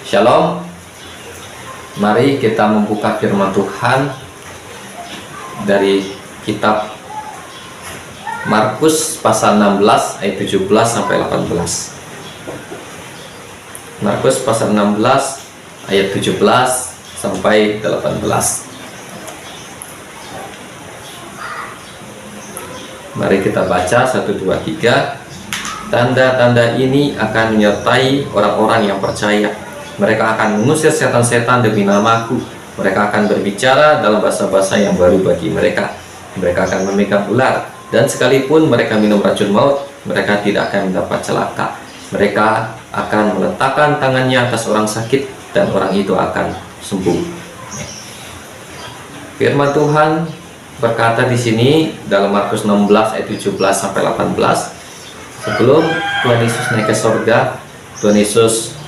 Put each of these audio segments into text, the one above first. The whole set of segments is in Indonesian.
Shalom. Mari kita membuka firman Tuhan dari kitab Markus pasal 16 ayat 17 sampai 18. Markus pasal 16 ayat 17 sampai 18. Mari kita baca 1, 2, 3. Tanda-tanda ini akan menyertai orang-orang yang percaya. Mereka akan mengusir setan-setan demi namaku. Mereka akan berbicara dalam bahasa-bahasa yang baru bagi mereka. Mereka akan memegang ular, dan sekalipun mereka minum racun maut, mereka tidak akan mendapat celaka. Mereka akan meletakkan tangannya atas orang sakit, dan orang itu akan sembuh. Firman Tuhan berkata di sini dalam Markus 16 ayat 17 sampai 18. Sebelum Tuhan Yesus naik ke surga, Tuhan Yesus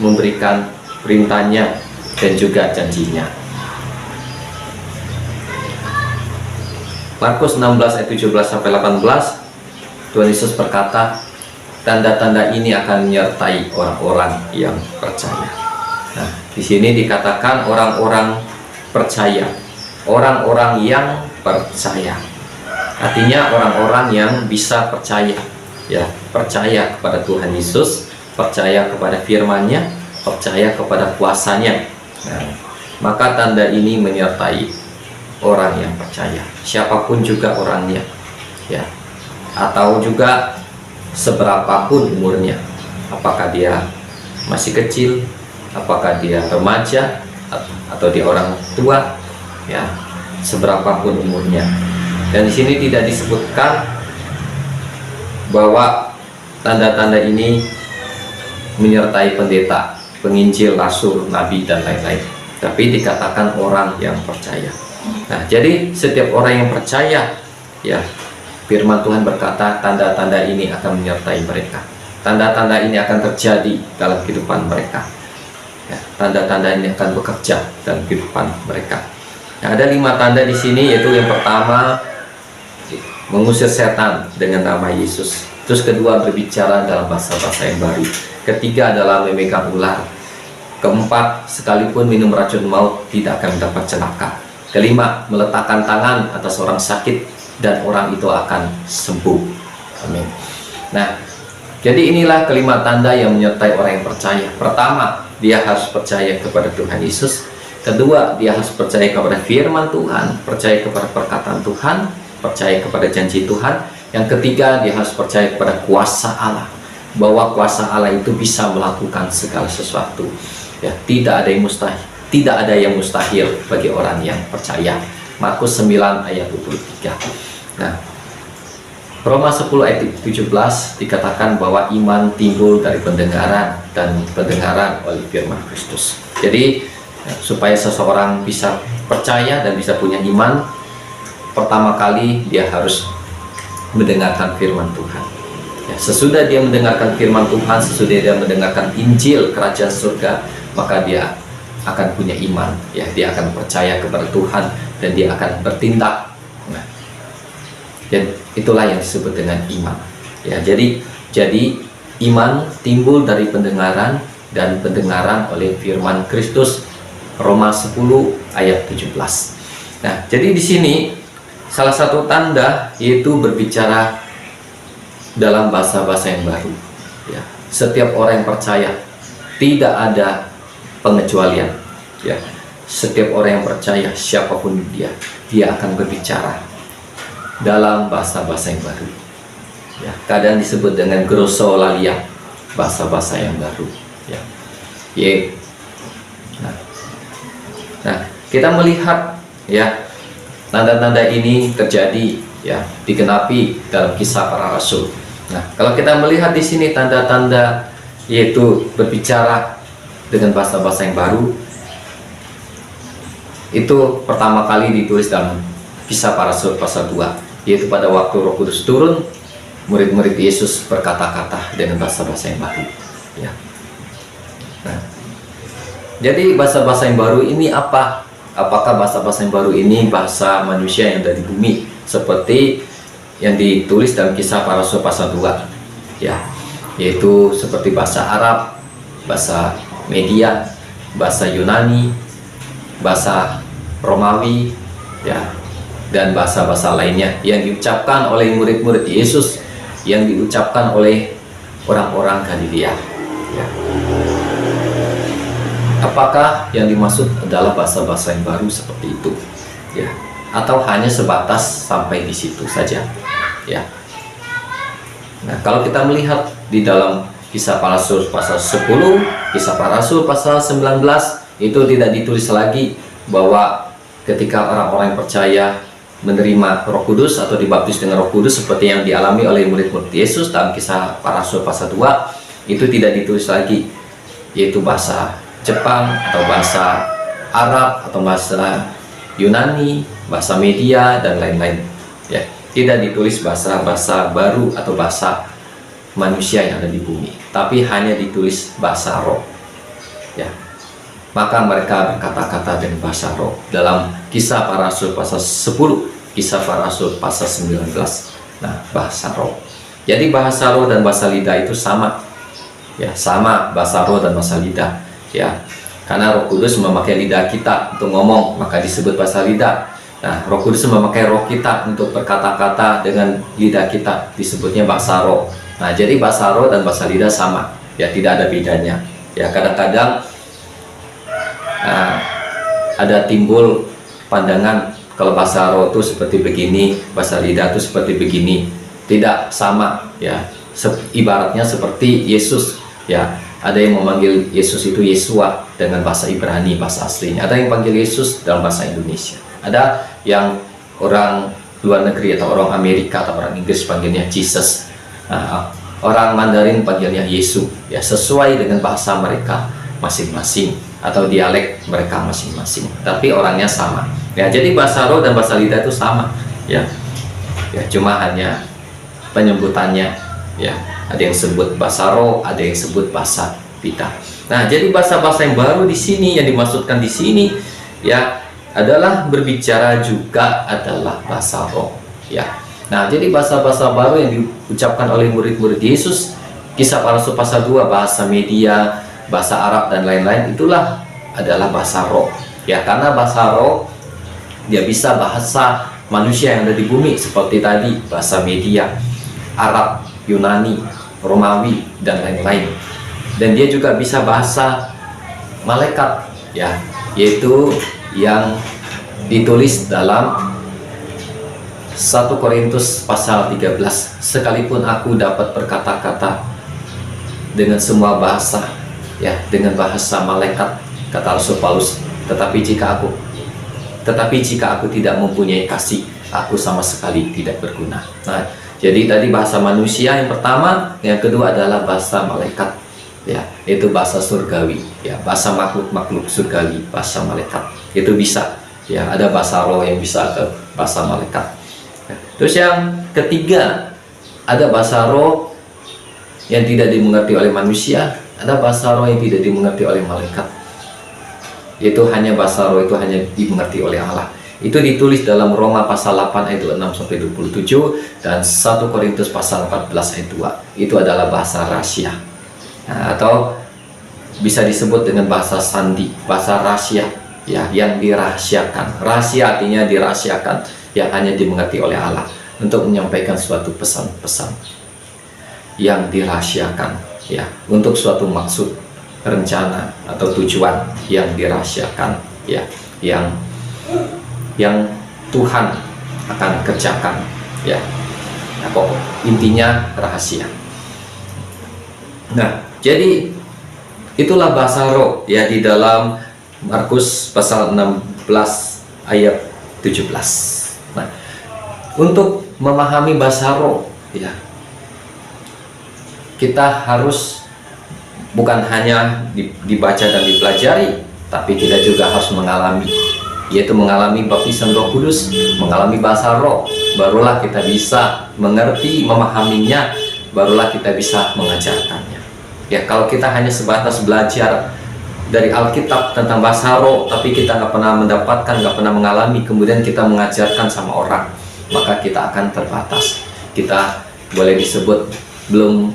memberikan perintahnya dan juga janjinya. Markus 16 ayat 17 sampai 18, Tuhan Yesus berkata, tanda-tanda ini akan menyertai orang-orang yang percaya. Nah, di sini dikatakan orang-orang percaya, orang-orang yang percaya. Artinya orang-orang yang bisa percaya, ya, percaya kepada Tuhan Yesus, percaya kepada firman-Nya, percaya kepada kuasanya. Nah, maka tanda ini menyertai orang yang percaya, siapapun juga orangnya, ya, atau juga seberapapun umurnya, apakah dia masih kecil, apakah dia remaja, atau dia orang tua, ya, seberapapun umurnya. Dan di sini tidak disebutkan bahwa tanda-tanda ini menyertai pendeta, penginjil, rasul, nabi, dan lain-lain, tapi dikatakan orang yang percaya. Nah, jadi setiap orang yang percaya, ya, firman Tuhan berkata tanda-tanda ini akan menyertai mereka. Tanda-tanda ini akan terjadi dalam kehidupan mereka. Ya, tanda-tanda ini akan bekerja dalam kehidupan mereka. Nah, ada 5 tanda di sini, yaitu yang pertama mengusir setan dengan nama Yesus. Terus kedua, berbicara dalam bahasa-bahasa yang baru. Ketiga adalah memegang ular. Keempat, sekalipun minum racun maut tidak akan mendapat celaka. Kelima, meletakkan tangan atas orang sakit dan orang itu akan sembuh. Amin. Nah, jadi inilah kelima tanda yang menyertai orang yang percaya. Pertama, dia harus percaya kepada Tuhan Yesus. Kedua, dia harus percaya kepada firman Tuhan, percaya kepada perkataan Tuhan, percaya kepada janji Tuhan. Yang ketiga, dia harus percaya kepada kuasa Allah, bahwa kuasa Allah itu bisa melakukan segala sesuatu. Ya, tidak ada yang mustahil, tidak ada yang mustahil bagi orang yang percaya. Markus 9 ayat 23. Nah, Roma 10 ayat 17 dikatakan bahwa iman timbul dari pendengaran, dan pendengaran oleh firman Kristus. Jadi supaya seseorang bisa percaya dan bisa punya iman, pertama kali dia harus mendengarkan firman Tuhan. Ya, sesudah dia mendengarkan firman Tuhan, sesudah dia mendengarkan Injil Kerajaan Surga, maka dia akan punya iman. Ya, dia akan percaya kepada Tuhan dan dia akan bertindak. Nah, dan itulah yang disebut dengan iman. Ya, jadi iman timbul dari pendengaran, dan pendengaran oleh firman Kristus. Roma 10 ayat 17. Nah, jadi di sini salah satu tanda yaitu berbicara dalam bahasa-bahasa yang baru. Ya, setiap orang yang percaya, tidak ada pengecualian. Ya, setiap orang yang percaya, siapapun dia akan berbicara dalam bahasa-bahasa yang baru. Ya, kadang disebut dengan glossolalia, bahasa-bahasa yang baru. Ya, nah, kita melihat, ya, tanda-tanda ini terjadi, ya, digenapi dalam Kisah Para Rasul. Nah, kalau kita melihat di sini tanda-tanda yaitu berbicara dengan bahasa-bahasa yang baru, itu pertama kali ditulis dalam Kisah Para Rasul pasal 2, yaitu pada waktu Roh Kudus turun, murid-murid Yesus berkata-kata dengan bahasa-bahasa yang baru. Ya. Nah, jadi bahasa-bahasa yang baru ini apa? Apakah bahasa-bahasa yang baru ini bahasa manusia yang dari bumi, seperti yang ditulis dalam Kisah Para Rasul pasal 2, ya, yaitu seperti bahasa Arab, bahasa Media, bahasa Yunani, bahasa Romawi, ya, dan bahasa-bahasa lainnya yang diucapkan oleh murid-murid Yesus, yang diucapkan oleh orang-orang Galilea. Ya. Apakah yang dimaksud adalah bahasa-bahasa yang baru seperti itu? Ya, atau hanya sebatas sampai di situ saja? Ya. Nah, kalau kita melihat di dalam Kisah Para Rasul pasal 10, Kisah Para Rasul pasal 19, itu tidak ditulis lagi bahwa ketika orang-orang yang percaya menerima Roh Kudus atau dibaptis dengan Roh Kudus seperti yang dialami oleh murid-murid Yesus dalam Kisah Para Rasul pasal 2, itu tidak ditulis lagi, yaitu bahasa Jepang atau bahasa Arab atau bahasa Yunani, bahasa Media dan lain-lain. Ya, tidak ditulis bahasa-bahasa baru atau bahasa manusia yang ada di bumi, tapi hanya ditulis bahasa roh. Ya, maka mereka berkata-kata dengan bahasa roh dalam Kisah Para Rasul pasal 10, Kisah Para Rasul pasal 19. Nah, bahasa roh. Jadi bahasa roh dan bahasa lidah itu sama. Ya, sama bahasa roh dan bahasa lidah. Ya, karena Roh Kudus memakai lidah kita untuk ngomong, maka disebut bahasa lidah. Nah, Roh Kudus memakai roh kita untuk berkata-kata dengan lidah kita, disebutnya bahasa roh. Nah, jadi bahasa roh dan bahasa lidah sama, ya, tidak ada bedanya. Ya, kadang-kadang ada timbul pandangan kalau bahasa roh itu seperti begini, bahasa lidah itu seperti begini. Tidak sama, ya. Ibaratnya seperti Yesus, ya. Ada yang memanggil Yesus itu Yesua dengan bahasa Ibrani, bahasa aslinya. Ada yang panggil Yesus dalam bahasa Indonesia. Ada yang orang luar negeri atau orang Amerika atau orang Inggris panggilnya Jesus. Nah, orang Mandarin panggilnya Yesu, ya, sesuai dengan bahasa mereka masing-masing atau dialek mereka masing-masing. Tapi orangnya sama. Ya, jadi bahasa roh dan bahasa lidah itu sama, ya. Ya, cuma hanya penyebutannya, ya. Ada yang sebut bahasa roh, ada yang sebut bahasa lidah. Nah, jadi bahasa-bahasa yang baru di sini yang dimaksudkan di sini, ya, adalah berbicara juga adalah bahasa roh, ya. Nah, jadi bahasa-bahasa baru yang diucapkan oleh murid-murid Yesus, Kisah Para Rasul pasal 2, bahasa Media, bahasa Arab dan lain-lain, itulah adalah bahasa roh, ya. Karena bahasa roh dia bisa bahasa manusia yang ada di bumi seperti tadi, bahasa Media, Arab, Yunani, Romawi dan lain-lain. Dan dia juga bisa bahasa malaikat, ya, yaitu yang ditulis dalam 1 Korintus pasal 13. Sekalipun aku dapat berkata-kata dengan semua bahasa, ya, dengan bahasa malaikat, kata Rasul Paulus, tetapi jika aku tidak mempunyai kasih, aku sama sekali tidak berguna. Nah, jadi tadi bahasa manusia yang pertama, yang kedua adalah bahasa malaikat, ya, itu bahasa surgawi, ya, bahasa makhluk surgawi, bahasa malaikat. Itu bisa, ya, ada bahasa roh yang bisa ke bahasa malaikat. Terus yang ketiga, ada bahasa roh yang tidak dimengerti oleh manusia, ada bahasa roh yang tidak dimengerti oleh malaikat. Itu hanya bahasa roh itu hanya dimengerti oleh Allah. Itu ditulis dalam Roma pasal 8 ayat 6-27 dan 1 Korintus pasal 14 ayat 2. Itu adalah bahasa rahasia. Nah, atau bisa disebut dengan bahasa sandi, bahasa rahasia, ya, yang dirahasiakan. Rahasia artinya dirahasiakan, yang hanya dimengerti oleh Allah untuk menyampaikan suatu pesan-pesan yang dirahasiakan, ya, untuk suatu maksud, rencana atau tujuan yang dirahasiakan, ya, yang Tuhan akan kerjakan, ya. Nah, pokok intinya rahasia. Nah, jadi itulah bahasa roh, ya, di dalam Markus pasal 16 ayat 17. Nah, untuk memahami bahasa roh, ya, kita harus bukan hanya dibaca dan dipelajari, tapi kita juga harus mengalami, yaitu mengalami baptisan Roh Kudus, mengalami bahasa roh, barulah kita bisa mengerti, memahaminya, barulah kita bisa mengajarkannya. Ya, kalau kita hanya sebatas belajar dari Alkitab tentang bahasa roh, tapi kita nggak pernah mendapatkan, nggak pernah mengalami, kemudian kita mengajarkan sama orang, maka kita akan terbatas. Kita boleh disebut belum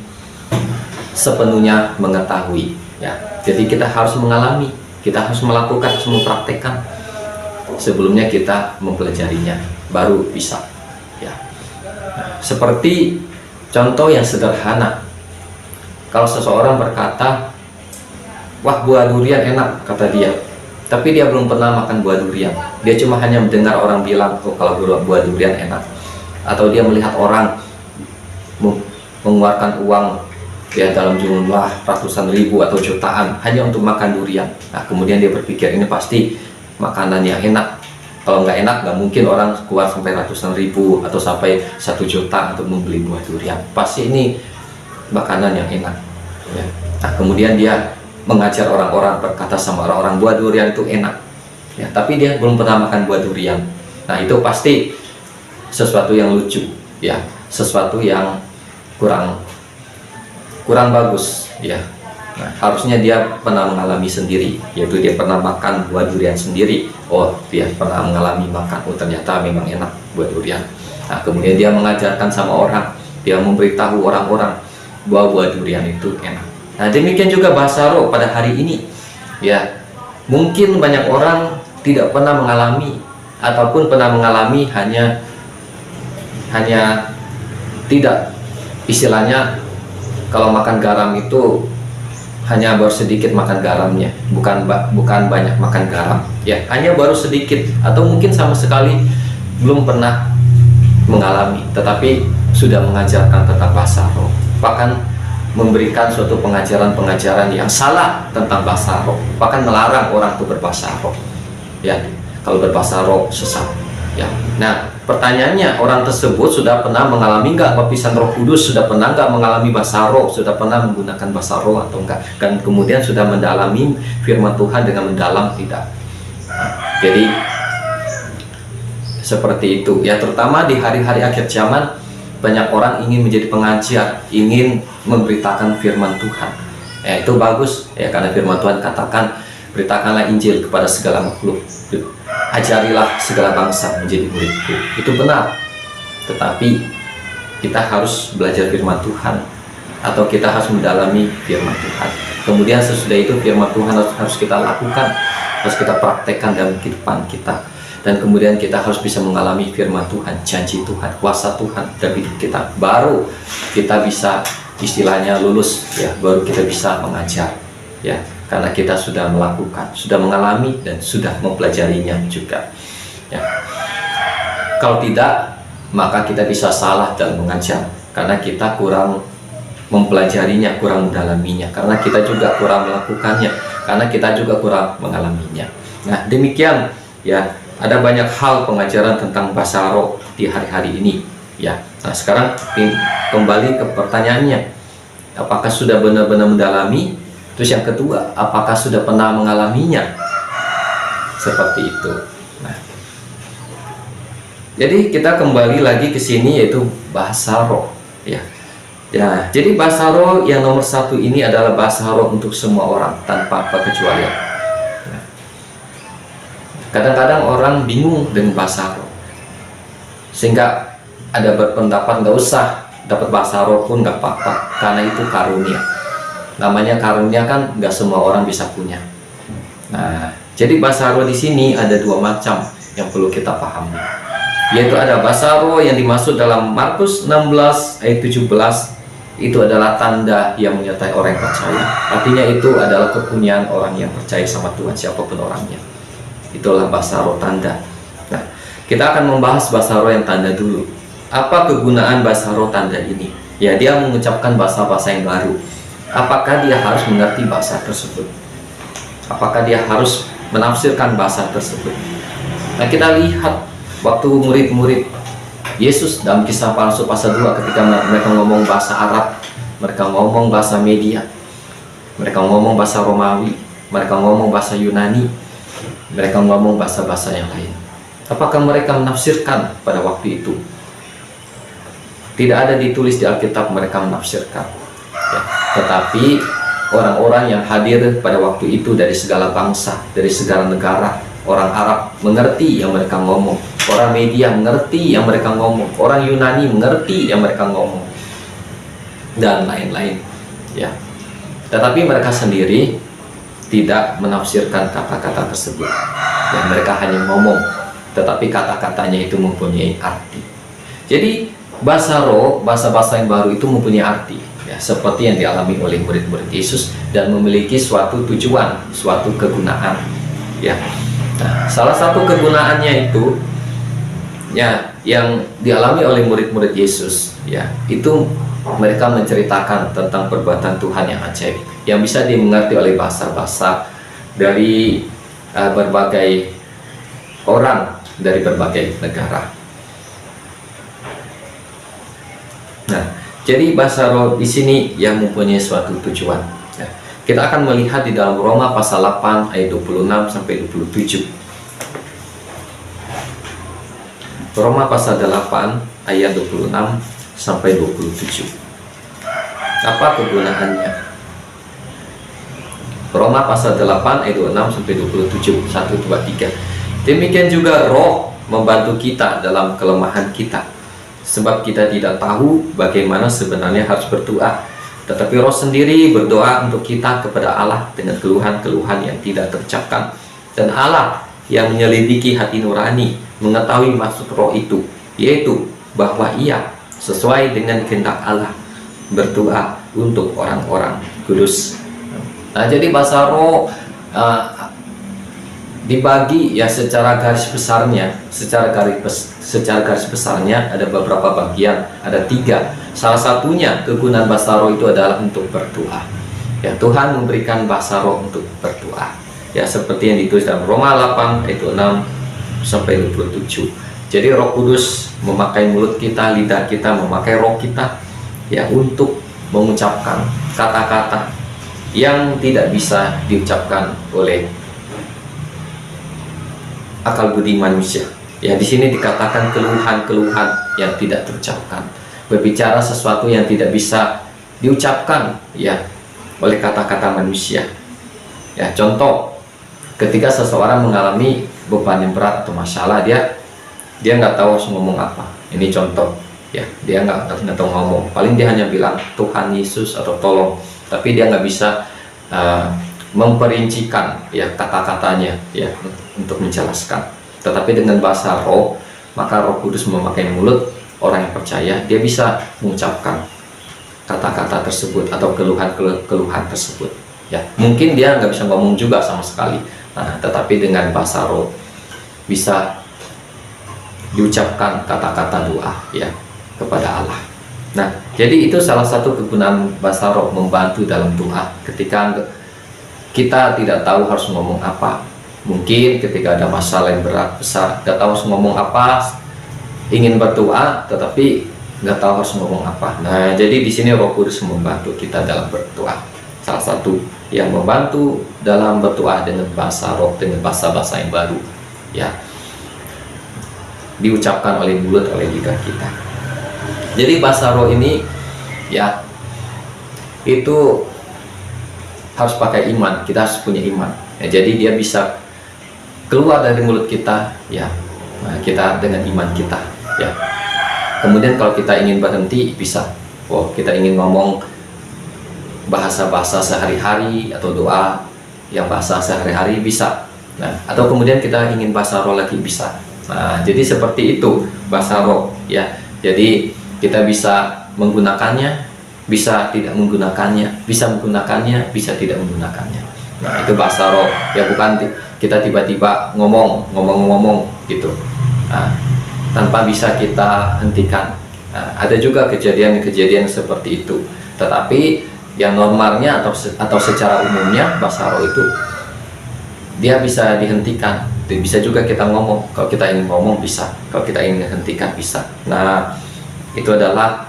sepenuhnya mengetahui, Ya, jadi kita harus mengalami, kita harus melakukan, harus mempraktekkan. Sebelumnya kita mempelajarinya, baru bisa. Ya, nah, seperti contoh yang sederhana, kalau seseorang berkata, wah buah durian enak, kata dia, tapi dia belum pernah makan buah durian. Dia cuma hanya mendengar orang bilang, oh kalau buah durian enak. Atau dia melihat orang mengeluarkan uang ya dalam jumlah ratusan ribu atau jutaan hanya untuk makan durian. Nah kemudian dia berpikir ini pasti makanan yang enak. Kalau nggak enak nggak mungkin orang keluar sampai ratusan ribu atau sampai 1 juta untuk membeli buah durian. Pasti ini makanan yang enak ya. Nah kemudian dia mengajar orang-orang, berkata sama orang-orang buah durian itu enak ya, tapi dia belum pernah makan buah durian. Nah itu pasti sesuatu yang lucu ya, sesuatu yang kurang bagus ya. Nah, harusnya dia pernah mengalami sendiri, yaitu dia pernah makan buah durian sendiri. Oh dia pernah mengalami makan, oh ternyata memang enak buah durian. Nah kemudian dia mengajarkan sama orang, dia memberitahu orang-orang bahwa buah durian itu enak. Nah demikian juga bahasa roh pada hari ini ya. Mungkin banyak orang tidak pernah mengalami, ataupun pernah mengalami hanya tidak, istilahnya kalau makan garam itu hanya baru sedikit makan garamnya, bukan banyak makan garam ya, hanya baru sedikit atau mungkin sama sekali belum pernah mengalami, tetapi sudah mengajarkan tentang bahasa roh, bahkan memberikan suatu pengajaran yang salah tentang bahasa roh, bahkan melarang orang itu berbahasa roh ya, kalau berbahasa roh sesat ya. Nah pertanyaannya, orang tersebut sudah pernah mengalami nggak baptisan Roh Kudus, sudah pernah nggak mengalami bahasa roh, sudah pernah menggunakan bahasa roh atau enggak, dan kemudian sudah mendalami firman Tuhan dengan mendalam tidak. Jadi seperti itu ya, terutama di hari-hari akhir zaman banyak orang ingin menjadi pengajar, ingin memberitakan firman Tuhan ya. Itu bagus ya, karena firman Tuhan katakan beritakanlah Injil kepada segala makhluk, ajarilah segala bangsa menjadi muridku. Itu benar, tetapi kita harus belajar firman Tuhan, atau kita harus mendalami firman Tuhan. Kemudian sesudah itu firman Tuhan harus kita lakukan, harus kita praktekkan dalam kehidupan kita. Dan kemudian kita harus bisa mengalami firman Tuhan, janji Tuhan, kuasa Tuhan dalam hidup kita. Baru kita bisa istilahnya lulus ya, baru kita bisa mengajar ya, karena kita sudah melakukan, sudah mengalami, dan sudah mempelajarinya juga ya. Kalau tidak, maka kita bisa salah dalam mengajar, karena kita kurang mempelajarinya, kurang mendalaminya, karena kita juga kurang melakukannya, karena kita juga kurang mengalaminya. Nah demikian ya, ada banyak hal pengajaran tentang bahasa roh di hari-hari ini ya. Nah sekarang kembali ke pertanyaannya, apakah sudah benar-benar mendalami? Terus yang kedua, apakah sudah pernah mengalaminya? Seperti itu. Nah, jadi kita kembali lagi ke sini, yaitu bahasa roh ya. Ya, jadi bahasa roh yang nomor 1 ini adalah bahasa roh untuk semua orang tanpa pengecualian. Nah, kadang-kadang orang bingung dengan bahasa roh, sehingga ada berpendapat nggak usah dapat bahasa roh pun nggak apa-apa, karena itu karunia. Namanya karunia kan nggak semua orang bisa punya. Nah, jadi bahasa roh di sini ada 2 macam yang perlu kita pahami, yaitu ada bahasa roh yang dimaksud dalam Markus 16 ayat 17, itu adalah tanda yang menyertai orang yang percaya. Artinya itu adalah kepunyaan orang yang percaya sama Tuhan, siapapun orangnya. Itulah bahasa roh tanda. Nah, kita akan membahas bahasa roh yang tanda dulu. Apa kegunaan bahasa roh tanda ini? Ya, dia mengucapkan bahasa-bahasa yang baru. Apakah dia harus mengerti bahasa tersebut? Apakah dia harus menafsirkan bahasa tersebut? Nah kita lihat waktu murid-murid Yesus dalam Kisah Palsu pasal 2, ketika mereka ngomong bahasa Arab, mereka ngomong bahasa Media, mereka ngomong bahasa Romawi, mereka ngomong bahasa Yunani, mereka ngomong bahasa-bahasa yang lain. Apakah mereka menafsirkan pada waktu itu? Tidak ada ditulis di Alkitab mereka menafsirkan ya. Tetapi orang-orang yang hadir pada waktu itu dari segala bangsa, dari segala negara, orang Arab mengerti yang mereka ngomong, orang Media mengerti yang mereka ngomong, orang Yunani mengerti yang mereka ngomong, dan lain-lain ya. tetapi mereka sendiri tidak menafsirkan kata-kata tersebut. Dan mereka hanya ngomong, tetapi kata-katanya itu mempunyai arti. Jadi bahasa roh, bahasa-bahasa yang baru itu mempunyai arti, ya, seperti yang dialami oleh murid-murid Yesus, dan memiliki suatu tujuan, suatu kegunaan, ya. Nah, salah satu kegunaannya itu, ya, yang dialami oleh murid-murid Yesus, ya, itu mereka menceritakan tentang perbuatan Tuhan yang ajaib, yang bisa dimengerti oleh bahasa-bahasa dari berbagai orang dari berbagai negara. Nah, jadi bahasa roh di sini yang mempunyai suatu tujuan. Ya, kita akan melihat di dalam Roma pasal 8 ayat 26 sampai 27. Roma pasal 8 ayat 26 sampai 27. Apa kegunaannya? Roma pasal 8 ayat 26 sampai 27. 1, 2, 3. Demikian juga roh membantu kita dalam kelemahan kita, sebab kita tidak tahu bagaimana sebenarnya harus berdoa, tetapi roh sendiri berdoa untuk kita kepada Allah dengan keluhan-keluhan yang tidak terucapkan. Dan Allah yang menyelidiki hati nurani mengetahui maksud roh itu, yaitu bahwa ia sesuai dengan kehendak Allah berdoa untuk orang-orang kudus. Nah, jadi bahasa roh dibagi ya secara garis besarnya, secara garis besarnya ada beberapa bagian, ada 3. Salah satunya kegunaan bahasa roh itu adalah untuk berdoa. Ya, Tuhan memberikan bahasa roh untuk berdoa. Ya, seperti yang ditulis dalam Roma 8 ayat 6 sampai 27. Jadi Roh Kudus memakai mulut kita, lidah kita, memakai roh kita, ya, untuk mengucapkan kata-kata yang tidak bisa diucapkan oleh akal budi manusia. Ya, di sini dikatakan keluhan-keluhan yang tidak terucapkan, berbicara sesuatu yang tidak bisa diucapkan, ya, oleh kata-kata manusia. Ya, contoh, ketika seseorang mengalami beban yang berat atau masalah, dia nggak tahu harus ngomong apa. Ini contoh, ya, dia nggak tahu ngomong. Paling dia hanya bilang Tuhan Yesus atau tolong, tapi dia nggak bisa memperincikan, ya, kata-katanya, ya, untuk menjelaskan. Tetapi dengan bahasa roh, maka Roh Kudus memakai mulut orang yang percaya, dia bisa mengucapkan kata-kata tersebut atau keluhan tersebut. Ya, mungkin dia nggak bisa ngomong juga sama sekali. Nah, tetapi dengan bahasa roh bisa diucapkan kata-kata doa, ya, kepada Allah. Nah, jadi itu salah satu kegunaan bahasa roh, membantu dalam doa ketika kita tidak tahu harus ngomong apa. Mungkin ketika ada masalah yang berat, besar, nggak tahu harus ngomong apa, ingin berdoa tetapi nggak tahu harus ngomong apa. Nah, jadi di sini Roh Kudus membantu kita dalam berdoa. Salah satu yang membantu dalam berdoa dengan bahasa roh, dengan bahasa-bahasa yang baru, ya, diucapkan oleh mulut, oleh lidah kita. Jadi bahasa roh ini, ya, itu harus pakai iman. Kita harus punya iman, ya, jadi dia bisa keluar dari mulut kita, ya, nah, kita dengan iman kita, ya. Kemudian kalau kita ingin berhenti, bisa. Kita ingin ngomong bahasa-bahasa sehari-hari atau doa yang bahasa sehari-hari, bisa. Nah, atau kemudian kita ingin bahasa roh lagi, bisa. Nah, jadi seperti itu bahasa roh, ya. Jadi kita bisa menggunakannya, bisa tidak menggunakannya, bisa menggunakannya, bisa tidak menggunakannya. Nah, itu bahasa roh, ya, bukan kita tiba-tiba ngomong gitu, nah, tanpa bisa kita hentikan. Nah, ada juga kejadian-kejadian seperti itu. Tetapi yang normalnya atau secara umumnya bahasa roh itu dia bisa dihentikan. Bisa juga kita ngomong, kalau kita ingin ngomong bisa, kalau kita ingin hentikan bisa. Nah, itu adalah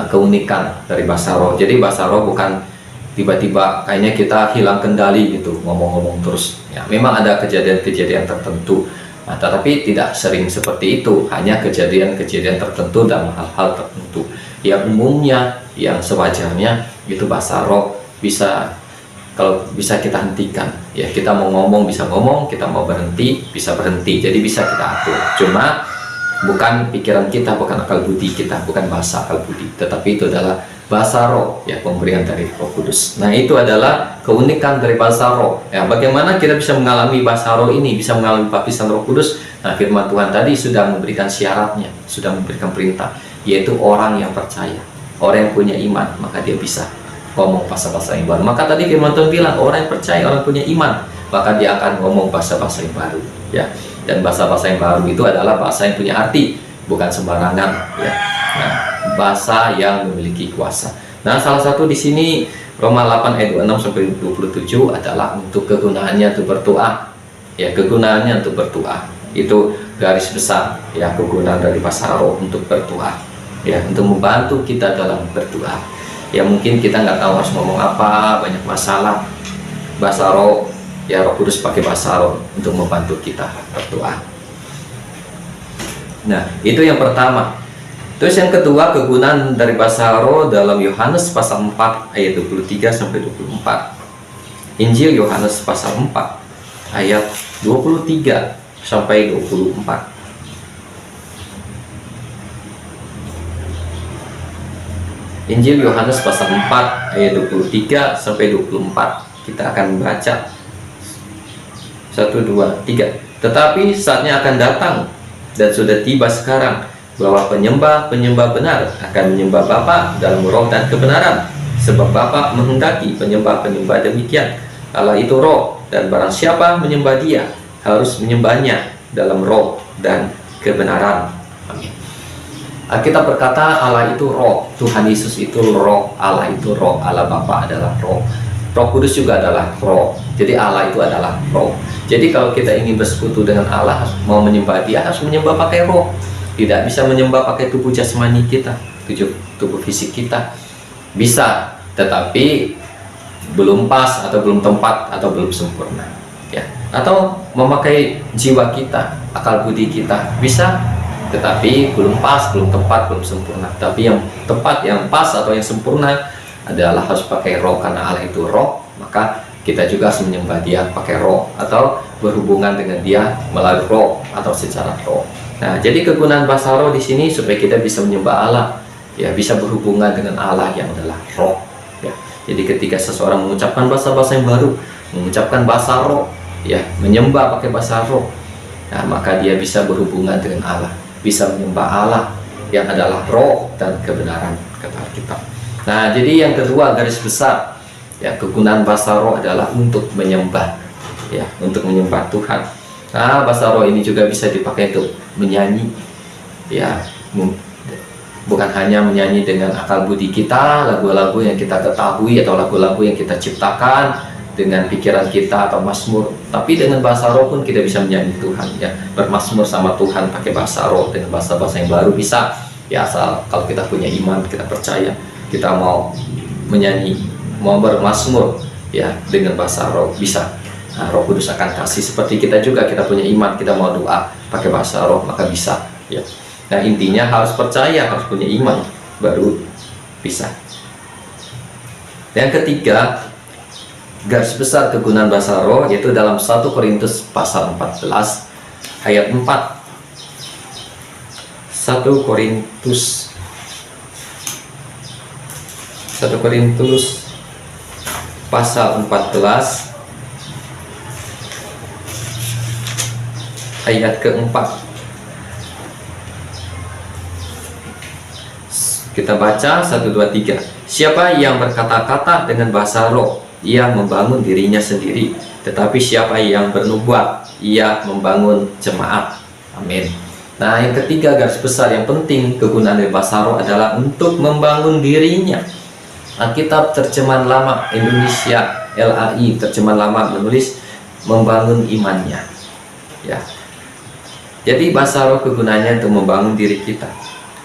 keunikan dari bahasa roh. Jadi bahasa roh bukan tiba-tiba kayaknya kita hilang kendali gitu, ngomong-ngomong terus. Ya, memang ada kejadian-kejadian tertentu, nah, tetapi tidak sering seperti itu. Hanya kejadian-kejadian tertentu dalam hal-hal tertentu. Yang umumnya, yang sewajarnya itu bahasa roh bisa, kalau bisa kita hentikan. Ya, kita mau ngomong bisa ngomong, kita mau berhenti bisa berhenti. Jadi bisa kita atur. Cuma bukan pikiran kita, bukan akal budi kita, bukan bahasa akal budi, tetapi itu adalah bahasa roh, ya, pemberian dari Roh Kudus. Nah, itu adalah keunikan dari bahasa roh. Ya, bagaimana kita bisa mengalami bahasa roh ini, bisa mengalami baptisan Roh Kudus? Nah, firman Tuhan tadi sudah memberikan syaratnya, sudah memberikan perintah, yaitu orang yang percaya, orang yang punya iman, maka dia bisa ngomong bahasa-bahasa yang baru. Maka tadi firman Tuhan bilang, orang yang percaya, orang yang punya iman, maka dia akan ngomong bahasa-bahasa yang baru, ya. Dan bahasa-bahasa yang baru itu adalah bahasa yang punya arti, bukan sembarangan, ya. Nah, bahasa yang memiliki kuasa. Nah, salah satu di sini Roma 8 ayat 26 sampai 27 adalah untuk kegunaannya untuk berdoa. Ya, kegunaannya untuk berdoa. Itu garis besar, ya, kegunaan dari bahasa roh untuk berdoa. Ya, untuk membantu kita dalam berdoa. Ya, mungkin kita nggak tahu harus ngomong apa, banyak masalah. Bahasa roh, ya, Roh Kudus pakai bahasa roh untuk membantu kita berdoa. Nah, itu yang pertama. Terus yang kedua, kegunaan dari bahasa roh dalam Yohanes pasal 4 ayat 23 sampai 24. Injil Yohanes pasal 4 ayat 23 sampai 24. Injil Yohanes pasal 4 ayat 23 sampai 24. Kita akan baca 1, 2, 3. Tetapi saatnya akan datang dan sudah tiba sekarang bahwa penyembah-penyembah benar akan menyembah Bapa dalam roh dan kebenaran, sebab Bapa menghendaki penyembah-penyembah demikian. Allah itu roh, dan barang siapa menyembah Dia harus menyembahnya dalam roh dan kebenaran. Amin. Alkitab berkata Allah itu roh, Tuhan Yesus itu roh, Allah itu roh, Allah Bapa adalah roh, Roh Kudus juga adalah roh. Jadi Allah itu adalah roh. Jadi kalau kita ingin bersekutu dengan Allah, mau menyembah Dia harus menyembah pakai roh. Tidak bisa menyembah pakai tubuh jasmani kita, tubuh fisik kita. Bisa, tetapi belum pas atau belum tempat atau belum sempurna, ya. Atau memakai jiwa kita, akal budi kita bisa, tetapi belum pas, belum tepat, belum sempurna. Tapi yang tepat, yang pas atau yang sempurna adalah harus pakai roh, karena Allah itu roh. Maka kita juga harus menyembah Dia pakai roh atau berhubungan dengan Dia melalui roh atau secara roh. Nah, jadi kegunaan bahasa roh di sini supaya kita bisa menyembah Allah, ya, bisa berhubungan dengan Allah yang adalah roh, ya. Jadi ketika seseorang mengucapkan bahasa-bahasa yang baru, mengucapkan bahasa roh, ya, menyembah pakai bahasa roh, nah, maka dia bisa berhubungan dengan Allah, bisa menyembah Allah yang adalah roh dan kebenaran, kata Alkitab. Nah, jadi yang kedua garis besar, ya, kegunaan bahasa roh adalah untuk menyembah, ya, untuk menyembah Tuhan. Nah, bahasa roh ini juga bisa dipakai untuk menyanyi, ya, bukan hanya menyanyi dengan akal budi kita, lagu-lagu yang kita ketahui atau lagu-lagu yang kita ciptakan dengan pikiran kita atau mazmur, tapi dengan bahasa roh pun kita bisa menyanyi Tuhan, ya, bermazmur sama Tuhan pakai bahasa roh dengan bahasa-bahasa yang baru bisa, ya, asal kalau kita punya iman, kita percaya, kita mau menyanyi, mau bermazmur, ya, dengan bahasa roh bisa. Nah, Roh Kudus akan kasih. Seperti kita juga, kita punya iman, kita mau doa pakai bahasa roh, maka bisa, ya. Nah, intinya harus percaya, harus punya iman, baru bisa. Yang ketiga, garis besar kegunaan bahasa roh, yaitu dalam 1 Korintus pasal 14 ayat 4. 1 Korintus pasal 14 ayat keempat. Kita baca 1, 2, 3. Siapa yang berkata-kata dengan bahasa roh, ia membangun dirinya sendiri, tetapi siapa yang bernubuat, ia membangun jemaat. Amin. Nah, yang ketiga garis besar yang penting kegunaan dari bahasa roh adalah untuk membangun dirinya. Alkitab terjemahan lama Indonesia LAI terjemahan lama menulis membangun imannya, ya. Jadi bahasa roh kegunaannya untuk membangun diri kita,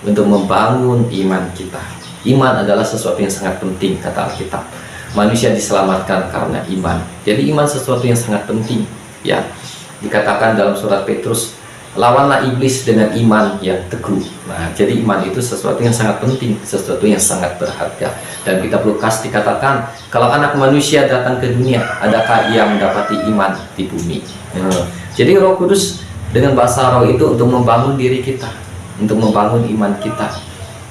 untuk membangun iman kita. Iman adalah sesuatu yang sangat penting, kata Alkitab. Manusia diselamatkan karena iman. Jadi iman sesuatu yang sangat penting, ya. Dikatakan dalam surat Petrus, lawanlah iblis dengan iman yang teguh. Nah, jadi iman itu sesuatu yang sangat penting, sesuatu yang sangat berharga. Dan kitab Lukas dikatakan, kalau anak manusia datang ke dunia, adakah ia mendapati iman di bumi? Jadi Roh Kudus dengan bahasa roh itu untuk membangun diri kita, untuk membangun iman kita,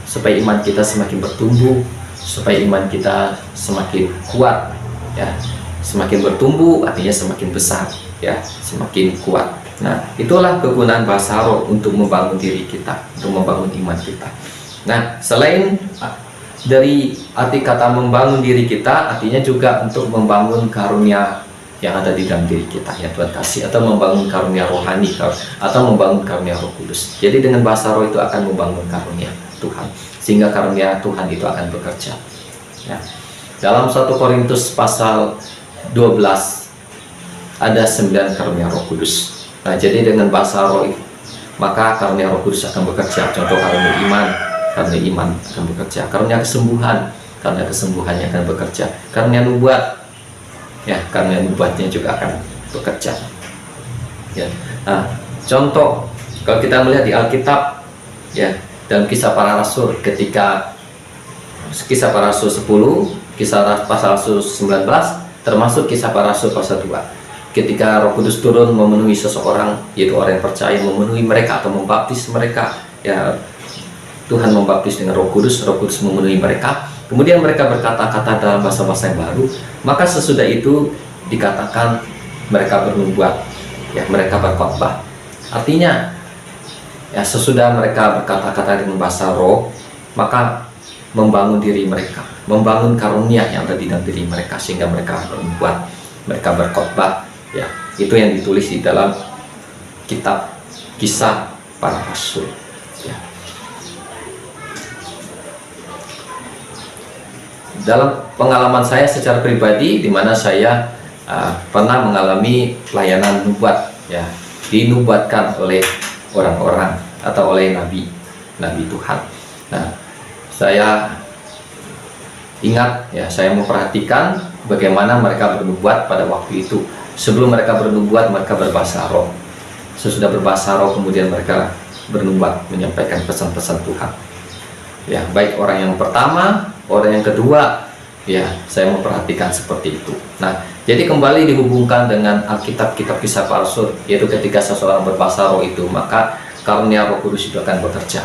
supaya iman kita semakin bertumbuh, supaya iman kita semakin kuat, ya, semakin bertumbuh, artinya semakin besar, ya, semakin kuat. Nah, itulah kegunaan bahasa roh untuk membangun diri kita, untuk membangun iman kita. Nah, selain dari arti kata membangun diri kita, artinya juga untuk membangun karunia yang ada di dalam diri kita, ya Tuhan kasih, atau membangun karunia rohani, atau membangun karunia Roh Kudus. Jadi dengan bahasa roh itu akan membangun karunia Tuhan, sehingga karunia Tuhan itu akan bekerja, ya. Dalam 1 Korintus pasal 12 ada 9 karunia Roh Kudus. Nah, jadi dengan bahasa roh itu, maka karunia Roh Kudus akan bekerja. Contoh karunia iman akan bekerja. Karunia kesembuhan kesembuhannya akan bekerja. Karunia nubuat, ya, karunia nubuatnya juga akan bekerja, ya. Nah, contoh kalau kita melihat di Alkitab, ya, dalam Kisah Para Rasul, ketika Kisah Para Rasul 10, Kisah Para Rasul 19, termasuk Kisah Para Rasul pasal 2, ketika Roh Kudus turun memenuhi seseorang, yaitu orang yang percaya, memenuhi mereka atau membaptis mereka, ya, Tuhan membaptis dengan Roh Kudus memenuhi mereka, kemudian mereka berkata-kata dalam bahasa-bahasa yang baru, maka sesudah itu dikatakan mereka bernubuat, ya, mereka berkhotbah. Artinya, ya, sesudah mereka berkata-kata dengan bahasa roh, maka membangun diri mereka, membangun karunia yang ada di dalam diri mereka, sehingga mereka bernubuat, mereka berkhotbah, ya. Itu yang ditulis di dalam kitab Kisah Para Rasul, ya. Dalam pengalaman saya secara pribadi, di mana saya pernah mengalami pelayanan nubuat, ya, dinubuatkan oleh orang-orang atau oleh nabi Tuhan. Nah, saya ingat, ya, saya memperhatikan bagaimana mereka bernubuat pada waktu itu. Sebelum mereka bernubuat, mereka berbahasa roh. Sesudah berbahasa roh, kemudian mereka bernubuat, menyampaikan pesan-pesan Tuhan, ya, baik orang yang pertama, orang yang kedua, ya, saya memperhatikan seperti itu. Nah, jadi kembali dihubungkan dengan Alkitab, kitab Kisah Para Rasul, yaitu ketika seseorang berbahasa roh itu, maka karunia Roh Kudus itu akan bekerja,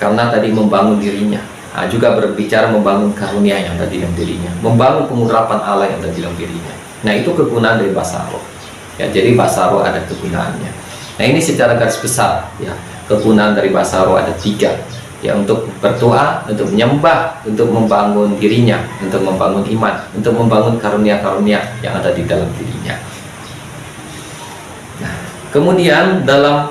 karena tadi membangun dirinya. Nah, juga berbicara membangun karunia yang ada di dalam dirinya, membangun pengurapan Allah yang ada di dalam dirinya. Nah, itu kegunaan dari bahasa roh, ya. Jadi bahasa roh ada kegunaannya. Nah, ini secara garis besar, ya, kegunaan dari bahasa roh ada 3. Ya, untuk berdoa, untuk menyembah, untuk membangun dirinya, untuk membangun iman, untuk membangun karunia-karunia yang ada di dalam dirinya. Nah, kemudian dalam